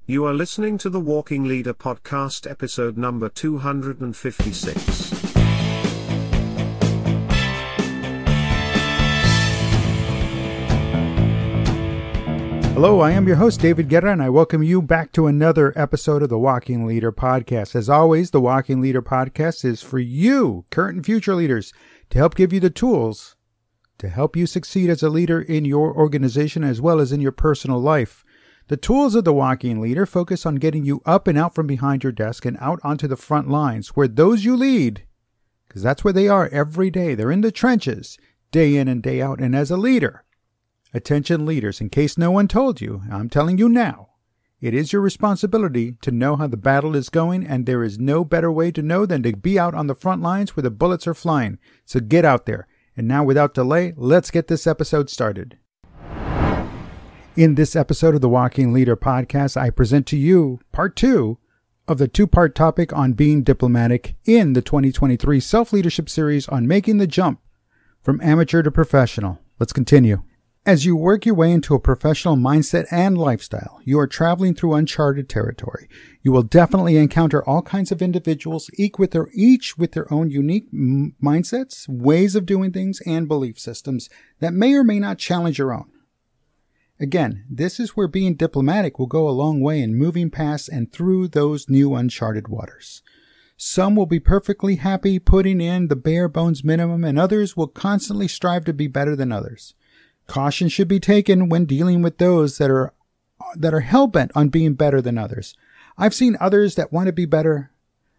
You are listening to the Walking Leader podcast, episode number 256. Hello, I am your host, David Guerra, and I welcome you back to another episode of the Walking Leader podcast. As always, the Walking Leader podcast is for you, current and future leaders, to help give you the tools to help you succeed as a leader in your organization as well as in your personal life. The tools of the Walking Leader focus on getting you up and out from behind your desk and out onto the front lines where those you lead, because that's where they are every day. They're in the trenches, day in and day out. And as a leader, attention leaders, in case no one told you, I'm telling you now, it is your responsibility to know how the battle is going, and there is no better way to know than to be out on the front lines where the bullets are flying. So get out there. And now, without delay, let's get this episode started. In this episode of the Walking Leader podcast, I present to you part 2 of the 2-part topic on being diplomatic in the 2023 Self-Leadership Series on making the jump from amateur to professional. Let's continue. As you work your way into a professional mindset and lifestyle, you are traveling through uncharted territory. You will definitely encounter all kinds of individuals, each with their own unique mindsets, ways of doing things, and belief systems that may or may not challenge your own. Again, this is where being diplomatic will go a long way in moving past and through those new uncharted waters. Some will be perfectly happy putting in the bare bones minimum, and others will constantly strive to be better than others. Caution should be taken when dealing with those that are hell-bent on being better than others. I've seen others that want to be better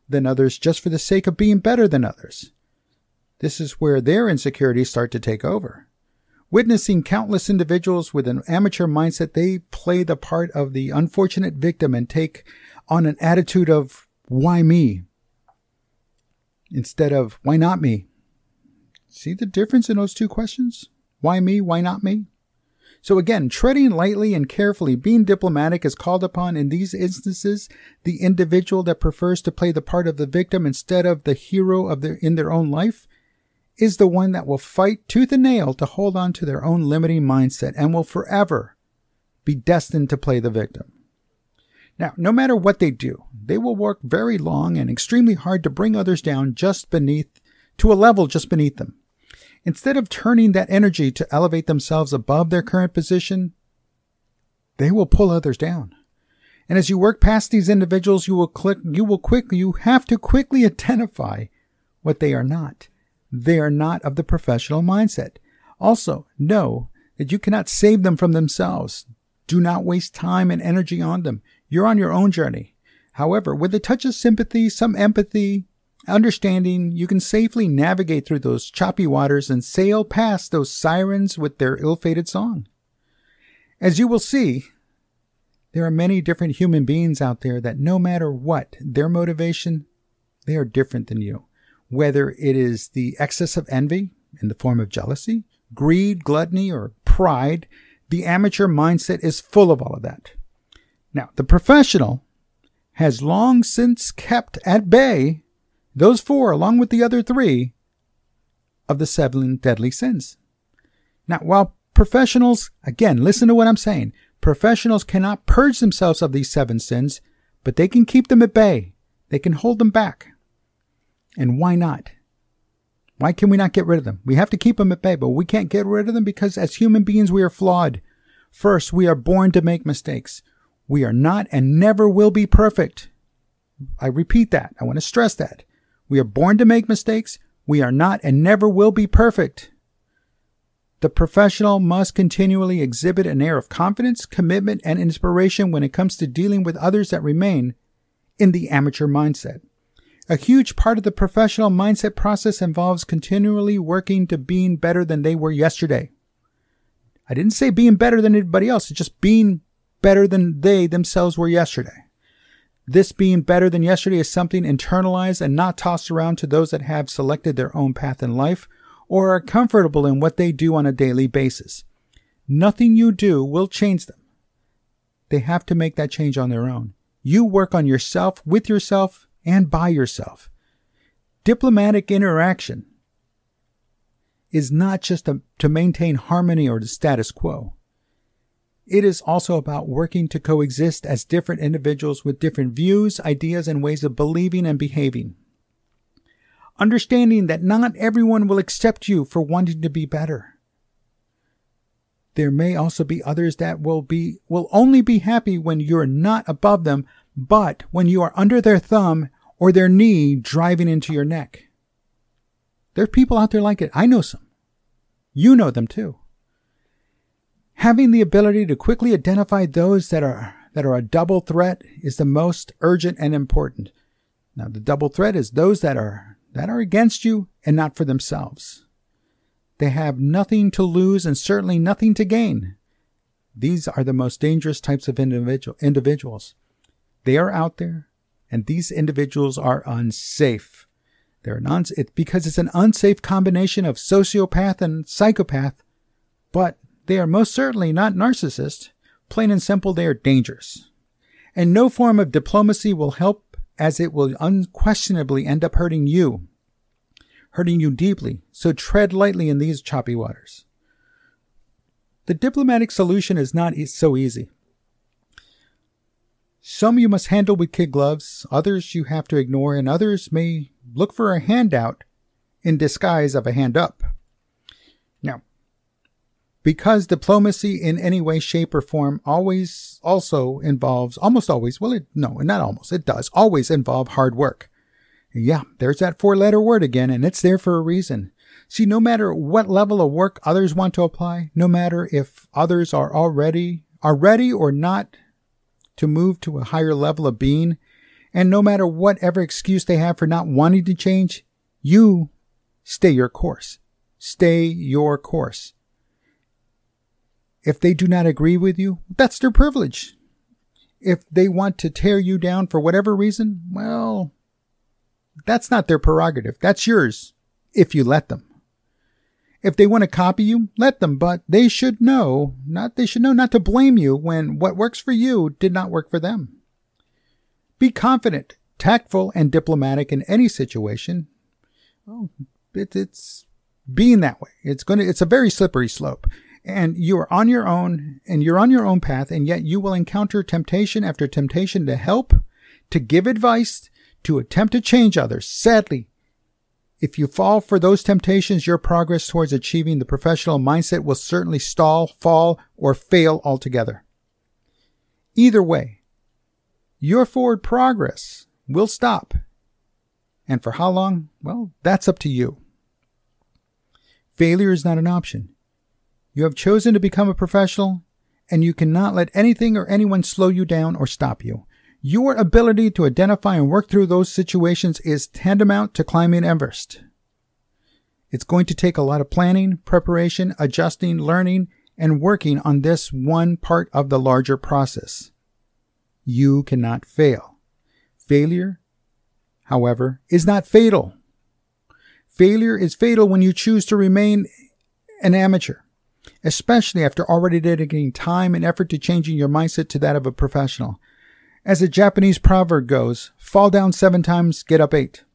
than others just for the sake of being better than others. This is where their insecurities start to take over. Witnessing countless individuals with an amateur mindset, they play the part of the unfortunate victim and take on an attitude of, why me? Instead of, why not me? See the difference in those two questions? Why me? Why not me? So again, treading lightly and carefully, being diplomatic is called upon in these instances. The individual that prefers to play the part of the victim instead of the hero in their own life is the one that will fight tooth and nail to hold on to their own limiting mindset and will forever be destined to play the victim. Now, no matter what they do, they will work very long and extremely hard to bring others down to a level just beneath them. Instead of turning that energy to elevate themselves above their current position, they will pull others down. And as you work past these individuals, you have to quickly identify what they are not. They are not of the professional mindset. Also, know that you cannot save them from themselves. Do not waste time and energy on them. You're on your own journey. However, with a touch of sympathy, some empathy, understanding, you can safely navigate through those choppy waters and sail past those sirens with their ill-fated song. As you will see, there are many different human beings out there that no matter what their motivation, they are different than you. Whether it is the excess of envy in the form of jealousy, greed, gluttony, or pride, the amateur mindset is full of all of that. Now, the professional has long since kept at bay those 4, along with the other 3, of the 7 deadly sins. Now, while professionals, again, listen to what I'm saying, professionals cannot purge themselves of these 7 sins, but they can keep them at bay. They can hold them back. And why not? Why can we not get rid of them? We have to keep them at bay, but we can't get rid of them because as human beings, we are flawed. First, we are born to make mistakes. We are not and never will be perfect. I repeat that. I want to stress that. We are born to make mistakes. We are not and never will be perfect. The professional must continually exhibit an air of confidence, commitment, and inspiration when it comes to dealing with others that remain in the amateur mindset. A huge part of the professional mindset process involves continually working to being better than they were yesterday. I didn't say being better than anybody else. It's just being better than they themselves were yesterday. This being better than yesterday is something internalized and not tossed around to those that have selected their own path in life or are comfortable in what they do on a daily basis. Nothing you do will change them. They have to make that change on their own. You work on yourself, with yourself, and by yourself. Diplomatic interaction is not just to maintain harmony or the status quo. It is also about working to coexist as different individuals with different views, ideas, and ways of believing and behaving. Understanding that not everyone will accept you for wanting to be better. There may also be others that will only be happy when you're not above them, but when you are under their thumb or their knee driving into your neck. There are people out there like it. I know some. You know them too. Having the ability to quickly identify those that are a double threat is the most urgent and important. Now, the double threat is those that are against you and not for themselves. They have nothing to lose and certainly nothing to gain. These are the most dangerous types of individuals. They are out there, and these individuals are unsafe. Because it's an unsafe combination of sociopath and psychopath, but they are most certainly not narcissists. Plain and simple, they are dangerous. And no form of diplomacy will help, as it will unquestionably end up hurting you deeply. So tread lightly in these choppy waters. The diplomatic solution is not so easy. Some you must handle with kid gloves, others you have to ignore, and others may look for a handout in disguise of a hand up. Now, because diplomacy in any way, shape, or form always also involves, almost always, it does always involve hard work. Yeah, there's that 4-letter word again, and it's there for a reason. See, no matter what level of work others want to apply, no matter if others are ready or not to move to a higher level of being, and no matter whatever excuse they have for not wanting to change, you stay your course. Stay your course. If they do not agree with you, that's their privilege. If they want to tear you down for whatever reason, well, that's not their prerogative. That's yours, if you let them. If they want to copy you, let them, but they should know not to blame you when what works for you did not work for them. Be confident, tactful, and diplomatic in any situation. Well, it's being that way. It's a very slippery slope. And you are on your own, and you're on your own path, and yet you will encounter temptation after temptation to help, to give advice, to attempt to change others. Sadly, if you fall for those temptations, your progress towards achieving the professional mindset will certainly stall, fall, or fail altogether. Either way, your forward progress will stop. And for how long? Well, that's up to you. Failure is not an option. You have chosen to become a professional, and you cannot let anything or anyone slow you down or stop you. Your ability to identify and work through those situations is tantamount to climbing Everest. It's going to take a lot of planning, preparation, adjusting, learning, and working on this one part of the larger process. You cannot fail. Failure, however, is not fatal. Failure is fatal when you choose to remain an amateur, especially after already dedicating time and effort to changing your mindset to that of a professional. As a Japanese proverb goes, fall down 7 times, get up 8.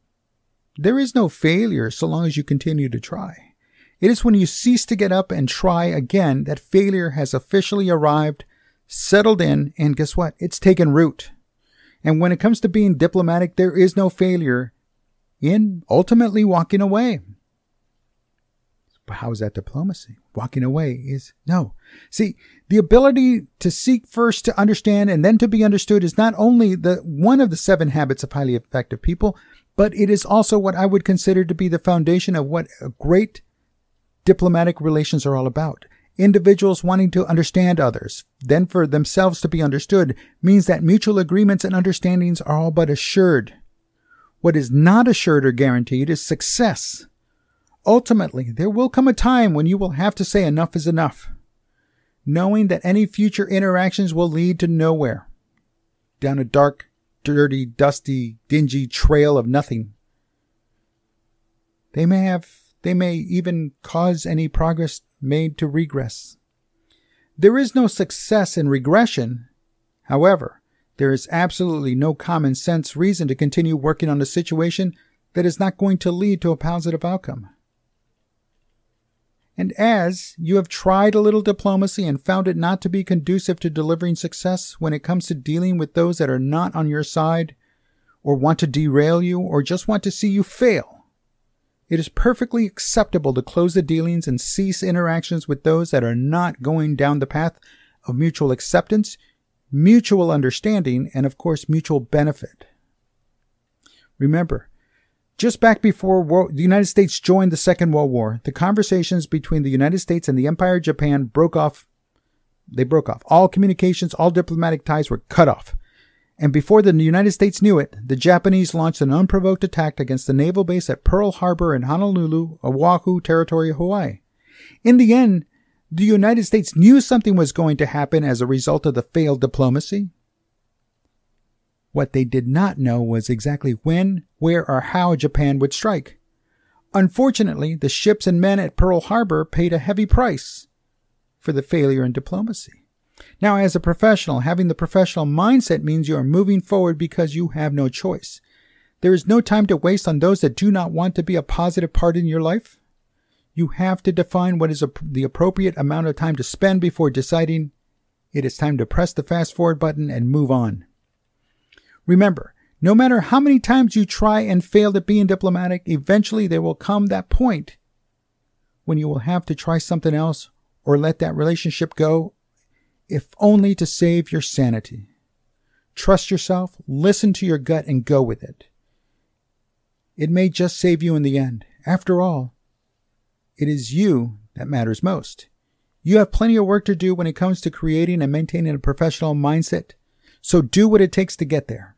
There is no failure so long as you continue to try. It is when you cease to get up and try again that failure has officially arrived, settled in, and guess what? It's taken root. And when it comes to being diplomatic, there is no failure in ultimately walking away. But how is that diplomacy? Walking away is no. See, the ability to seek first to understand and then to be understood is not only one of the 7 habits of highly effective people, but it is also what I would consider to be the foundation of what great diplomatic relations are all about. Individuals wanting to understand others, then for themselves to be understood, means that mutual agreements and understandings are all but assured. What is not assured or guaranteed is success. Ultimately, there will come a time when you will have to say enough is enough, knowing that any future interactions will lead to nowhere, down a dark, dirty, dusty, dingy trail of nothing. They may even cause any progress made to regress. There is no success in regression. However, there is absolutely no common sense reason to continue working on a situation that is not going to lead to a positive outcome. And as you have tried a little diplomacy and found it not to be conducive to delivering success when it comes to dealing with those that are not on your side, or want to derail you, or just want to see you fail, it is perfectly acceptable to close the dealings and cease interactions with those that are not going down the path of mutual acceptance, mutual understanding, and of course mutual benefit. Remember, just back before the United States joined the Second World War, the conversations between the United States and the Empire of Japan broke off. They broke off. All communications, all diplomatic ties were cut off. And before the United States knew it, the Japanese launched an unprovoked attack against the naval base at Pearl Harbor in Honolulu, Oahu Territory, Hawaii. In the end, the United States knew something was going to happen as a result of the failed diplomacy. What they did not know was exactly when, where, or how Japan would strike. Unfortunately, the ships and men at Pearl Harbor paid a heavy price for the failure in diplomacy. Now, as a professional, having the professional mindset means you are moving forward because you have no choice. There is no time to waste on those that do not want to be a positive part in your life. You have to define what is the appropriate amount of time to spend before deciding it is time to press the fast forward button and move on. Remember, no matter how many times you try and fail at being diplomatic, eventually there will come that point when you will have to try something else or let that relationship go, if only to save your sanity. Trust yourself, listen to your gut, and go with it. It may just save you in the end. After all, it is you that matters most. You have plenty of work to do when it comes to creating and maintaining a professional mindset, so do what it takes to get there.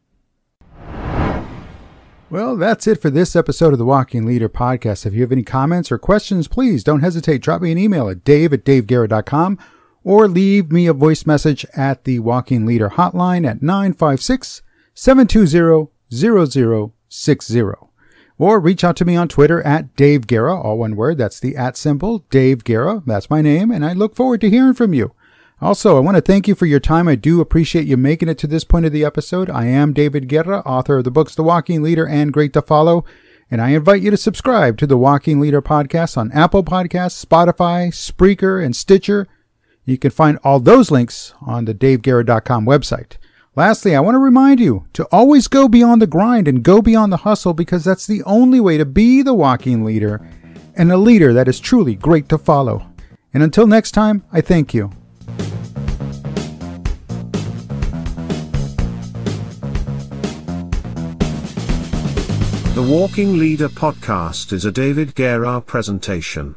Well, that's it for this episode of the Walking Leader Podcast. If you have any comments or questions, please don't hesitate. Drop me an email at dave@daveguerra.com or leave me a voice message at the Walking Leader hotline at 956-720-0060. Or reach out to me on Twitter at Dave Guerra, all one word. That's the @ symbol, Dave Guerra. That's my name, and I look forward to hearing from you. Also, I want to thank you for your time. I do appreciate you making it to this point of the episode. I am David Guerra, author of the books The Walking Leader and Great to Follow, and I invite you to subscribe to the Walking Leader podcast on Apple Podcasts, Spotify, Spreaker, and Stitcher. You can find all those links on the daveguerra.com website. Lastly, I want to remind you to always go beyond the grind and go beyond the hustle, because that's the only way to be the walking leader and a leader that is truly great to follow. And until next time, I thank you. The Walking Leader podcast is a David Guerra presentation.